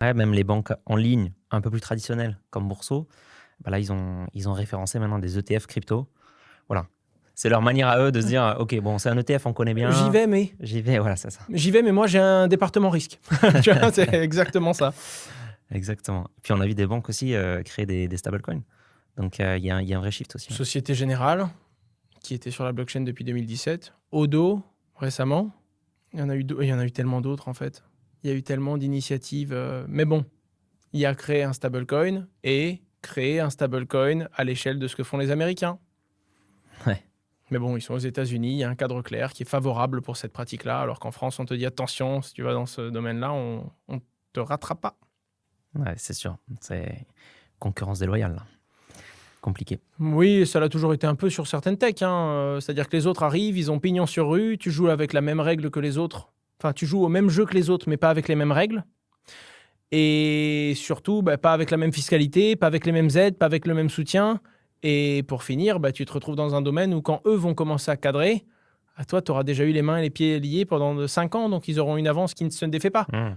Ouais, même les banques en ligne un peu plus traditionnelles comme Bourso, bah, là, ils ont référencé maintenant des ETF crypto. Voilà. C'est leur manière à eux de se dire: «OK, bon, c'est un ETF, on connaît J'y bien, vais, mais j'y vais». Voilà, c'est ça. moi, j'ai un département risque. Tu vois, c'est exactement ça. Exactement. Puis on a vu des banques aussi, créer des stablecoins. Donc il y a un vrai shift aussi, ouais. Société Générale, qui était sur la blockchain depuis 2017. Odo, récemment. Il y en a eu tellement d'autres, en fait. Il y a eu tellement d'initiatives. Mais bon, il y a créé un stablecoin et créé un stablecoin à l'échelle de ce que font les Américains. Ouais. Mais bon, ils sont aux États-Unis, il y a un cadre clair qui est favorable pour cette pratique-là, alors qu'en France, on te dit attention, si tu vas dans ce domaine-là, on te rattrape pas. Ouais, c'est sûr. C'est concurrence déloyale, là. Compliqué. Oui, ça l'a toujours été un peu sur certaines techs, hein, c'est-à-dire que les autres arrivent, ils ont pignon sur rue, tu joues avec la même règle que les autres. Enfin, tu joues au même jeu que les autres, mais pas avec les mêmes règles. Et surtout, bah, pas avec la même fiscalité, pas avec les mêmes aides, pas avec le même soutien. Et pour finir, bah, tu te retrouves dans un domaine où quand eux vont commencer à cadrer, à toi, tu auras déjà eu les mains et les pieds liés pendant 5 ans, donc ils auront une avance qui ne se défait pas. Mmh.